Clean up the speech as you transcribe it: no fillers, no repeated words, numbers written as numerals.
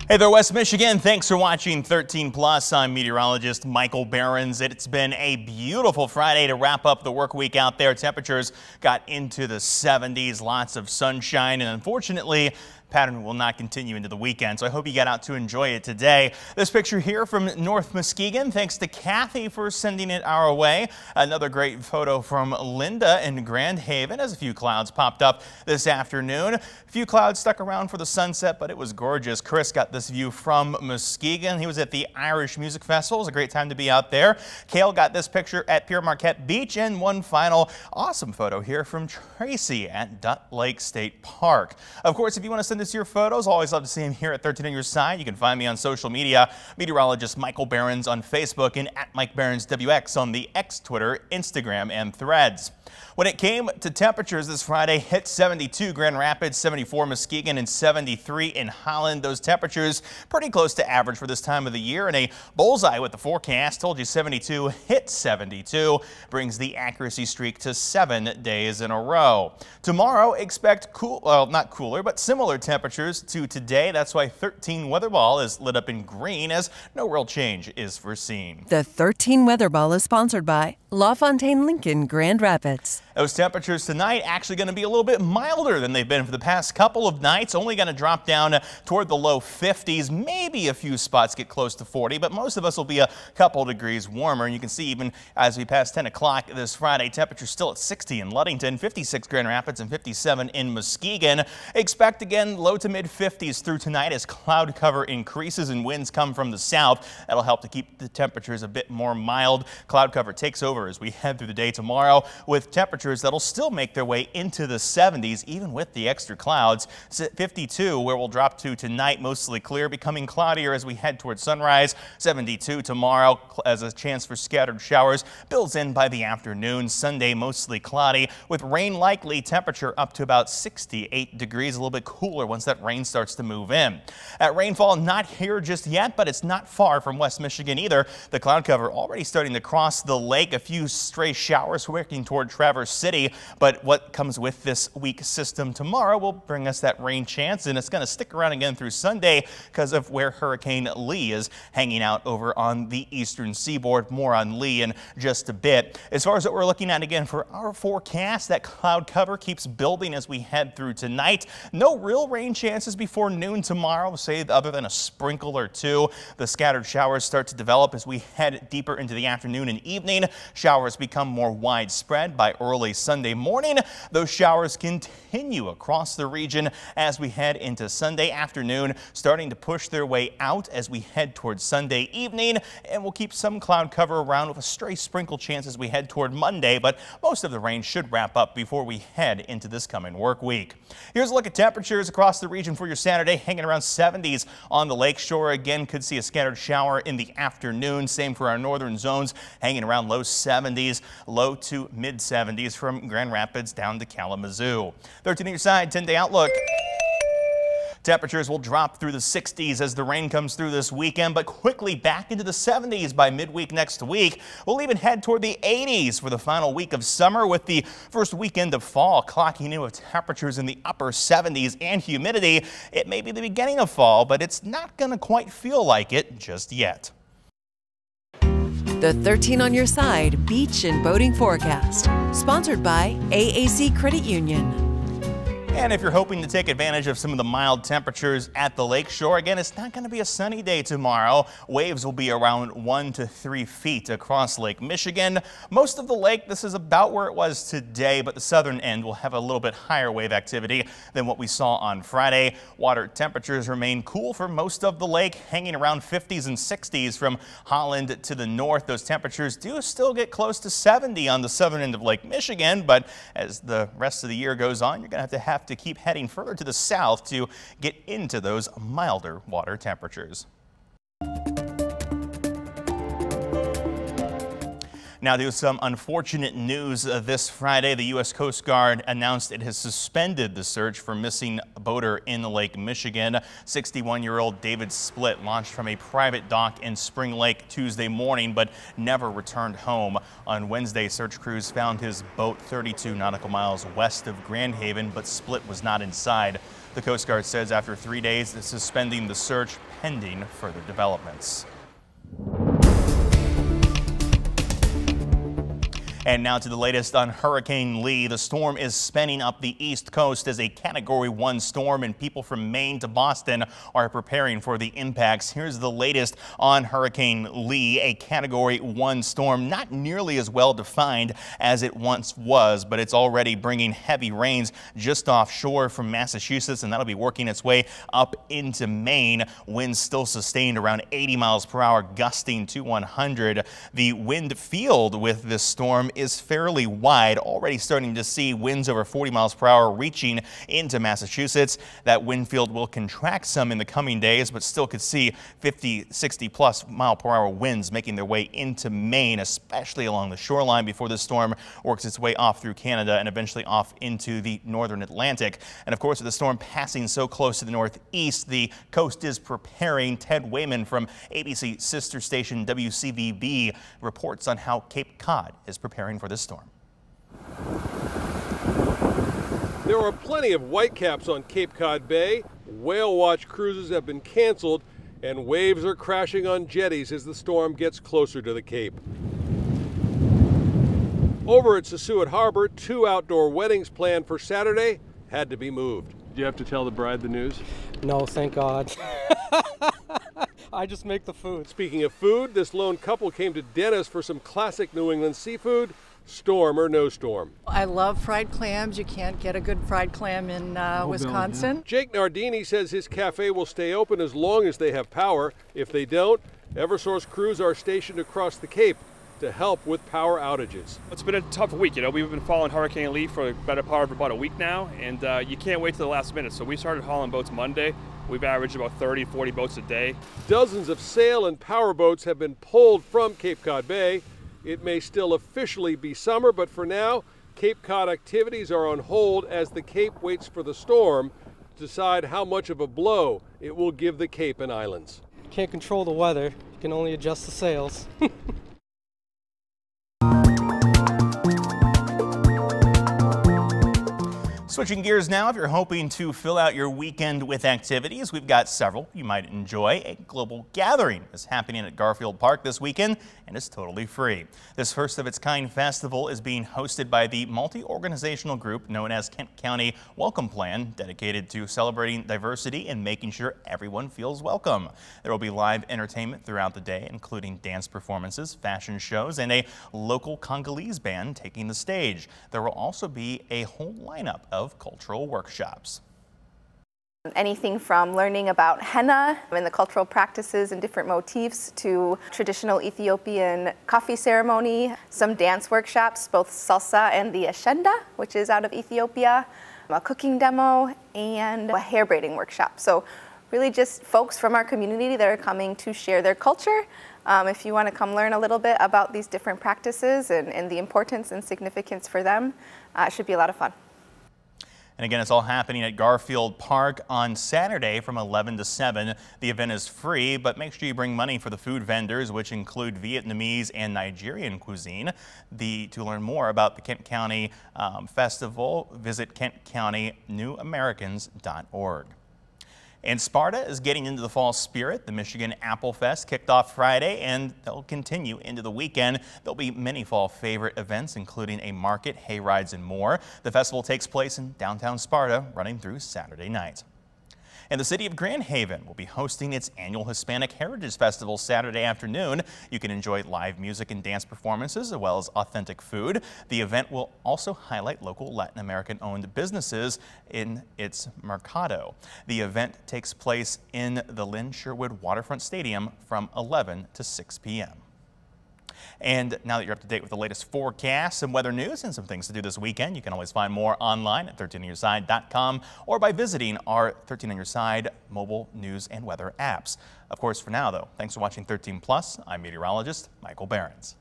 Hey there, West Michigan. Thanks for watching 13 Plus. I'm meteorologist Michael Behrens. It's been a beautiful Friday to wrap up the work week out there. Temperatures got into the 70s, lots of sunshine, and unfortunately, pattern will not continue into the weekend, so I hope you got out to enjoy it today. This picture here from North Muskegon, thanks to Kathy for sending it our way. Another great photo from Linda in Grand Haven as a few clouds popped up this afternoon. A few clouds stuck around for the sunset, but it was gorgeous. Chris got this view from Muskegon. He was at the Irish Music Festival. It was a great time to be out there. Kale got this picture at Pere Marquette Beach, and one final awesome photo here from Tracy at Dutt Lake State Park. Of course, if you want to send us your photos, always love to see him here at 13 on your side. You can find me on social media, meteorologist Michael Behrens on Facebook and at Mike Behrens WX on the X, Twitter, Instagram, and Threads. When it came to temperatures this Friday, hit 72 Grand Rapids, 74 Muskegon, and 73 in Holland. Those temperatures pretty close to average for this time of the year, and a bullseye with the forecast. Told you 72 hit 72, brings the accuracy streak to 7 days in a row. Tomorrow, expect not cooler, but similar temperatures to today. That's why 13 Weather Ball is lit up in green, as no real change is foreseen. The 13 Weather Ball is sponsored by LaFontaine Lincoln Grand Rapids. Those temperatures tonight actually going to be a little bit milder than they've been for the past couple of nights. Only going to drop down toward the low 50s. Maybe a few spots get close to 40, but most of us will be a couple degrees warmer. And you can see even as we pass 10 o'clock this Friday, temperatures still at 60 in Ludington, 56 Grand Rapids, and 57 in Muskegon. Expect again low to mid 50s through tonight as cloud cover increases and winds come from the south. That'll help to keep the temperatures a bit more mild. Cloud cover takes over as we head through the day tomorrow with temperatures that'll still make their way into the 70s even with the extra clouds. It's at 52 where we'll drop to tonight, mostly clear, becoming cloudier as we head towards sunrise. 72 tomorrow as a chance for scattered showers builds in by the afternoon. Sunday mostly cloudy with rain likely, temperature up to about 68 degrees, a little bit cooler once that rain starts to move in. At rainfall not here just yet, but it's not far from West Michigan either. The cloud cover already starting to cross the lake. A few stray showers working toward Traverse City, but what comes with this weak system tomorrow will bring us that rain chance, and it's going to stick around again through Sunday because of where Hurricane Lee is hanging out over on the eastern seaboard. More on Lee in just a bit. As far as what we're looking at again for our forecast, that cloud cover keeps building as we head through tonight. No real rain chances before noon tomorrow, say other than a sprinkle or two. The scattered showers start to develop as we head deeper into the afternoon and evening. Showers become more widespread by early Sunday morning. Those showers continue across the region as we head into Sunday afternoon, starting to push their way out as we head towards Sunday evening, and we'll keep some cloud cover around with a stray sprinkle chance as we head toward Monday, but most of the rain should wrap up before we head into this coming work week. Here's a look at temperatures across the region for your Saturday, hanging around 70s on the lakeshore. Again, could see a scattered shower in the afternoon. Same for our northern zones, hanging around low 70s, low to mid 70s from Grand Rapids down to Kalamazoo. 13 on your side, 10-day outlook. Temperatures will drop through the 60s as the rain comes through this weekend, but quickly back into the 70s by midweek next week. We'll even head toward the 80s for the final week of summer, with the first weekend of fall clocking in with temperatures in the upper 70s and humidity. It may be the beginning of fall, but it's not going to quite feel like it just yet. The 13 on your side beach and boating forecast, sponsored by AAC Credit Union. And if you're hoping to take advantage of some of the mild temperatures at the lakeshore, again, it's not going to be a sunny day tomorrow. Waves will be around 1 to 3 feet across Lake Michigan. Most of the lake, this is about where it was today, but the southern end will have a little bit higher wave activity than what we saw on Friday. Water temperatures remain cool for most of the lake, hanging around 50s and 60s from Holland to the north. Those temperatures do still get close to 70 on the southern end of Lake Michigan, but as the rest of the year goes on, you're going to have to keep heading further to the south to get into those milder water temperatures. Now to some unfortunate news. This Friday, the U.S. Coast Guard announced it has suspended the search for missing boater in Lake Michigan. 61-year-old David Splitt launched from a private dock in Spring Lake Tuesday morning, but never returned home. On Wednesday, search crews found his boat 32 nautical miles west of Grand Haven, but Splitt was not inside. The Coast Guard says after 3 days, it's suspending the search pending further developments. And now to the latest on Hurricane Lee. The storm is spinning up the East Coast as a Category 1 storm, and people from Maine to Boston are preparing for the impacts. Here's the latest on Hurricane Lee, a Category 1 storm, not nearly as well defined as it once was, but it's already bringing heavy rains just offshore from Massachusetts, and that'll be working its way up into Maine. Winds still sustained around 80 miles per hour, gusting to 100. The wind field with this storm is fairly wide, already starting to see winds over 40 miles per hour reaching into Massachusetts. That wind field will contract some in the coming days, but still could see 50, 60 plus mile per hour winds making their way into Maine, especially along the shoreline before the storm works its way off through Canada and eventually off into the northern Atlantic. And of course, with the storm passing so close to the northeast, the coast is preparing. Ted Wayman from ABC sister station WCVB reports on how Cape Cod is preparing for this storm. There are plenty of whitecaps on Cape Cod Bay. Whale watch cruises have been canceled, and waves are crashing on jetties as the storm gets closer to the Cape. Over at Sassuat Harbor, 2 outdoor weddings planned for Saturday had to be moved. Do you have to tell the bride the news? No, thank God. I just make the food. Speaking of food, this lone couple came to Dennis for some classic New England seafood, storm or no storm. I love fried clams. You can't get a good fried clam in Wisconsin. Jake Nardini says his cafe will stay open as long as they have power. If they don't, Eversource crews are stationed across the Cape to help with power outages. It's been a tough week. We've been following Hurricane Lee for the better part of about a week now, and you can't wait till the last minute. So we started hauling boats Monday. We've averaged about 30, 40 boats a day. Dozens of sail and power boats have been pulled from Cape Cod Bay. It may still officially be summer, but for now, Cape Cod activities are on hold as the Cape waits for the storm to decide how much of a blow it will give the Cape and islands. Can't control the weather. You can only adjust the sails. Switching gears now, if you're hoping to fill out your weekend with activities, we've got several you might enjoy. A global gathering is happening at Garfield Park this weekend and is totally free. This first of its kind festival is being hosted by the multi-organizational group known as Kent County Welcome Plan, dedicated to celebrating diversity and making sure everyone feels welcome. There will be live entertainment throughout the day, including dance performances, fashion shows, and a local Congolese band taking the stage. There will also be a whole lineup of cultural workshops. Anything from learning about henna and the cultural practices and different motifs to traditional Ethiopian coffee ceremony, some dance workshops, both salsa and the ashenda, which is out of Ethiopia, a cooking demo, and a hair braiding workshop. So really just folks from our community that are coming to share their culture. If you want to come learn a little bit about these different practices and the importance and significance for them, it should be a lot of fun. And again, it's all happening at Garfield Park on Saturday from 11 to 7. The event is free, but make sure you bring money for the food vendors, which include Vietnamese and Nigerian cuisine. To learn more about the Kent County Festival, visit kentcountynewAmericans.org. And Sparta is getting into the fall spirit. The Michigan Apple Fest kicked off Friday, and they'll continue into the weekend. There'll be many fall favorite events, including a market, hay rides, and more. The festival takes place in downtown Sparta, running through Saturday night. And the city of Grand Haven will be hosting its annual Hispanic Heritage Festival Saturday afternoon. You can enjoy live music and dance performances as well as authentic food. The event will also highlight local Latin American-owned businesses in its Mercado. The event takes place in the Lynn Sherwood Waterfront Stadium from 11 to 6 p.m. And now that you're up to date with the latest forecasts and weather news and some things to do this weekend, you can always find more online at 13onyourside.com or by visiting our 13 on Your Side mobile news and weather apps. Of course, for now, though, thanks for watching 13 Plus. I'm meteorologist Michael Behrens.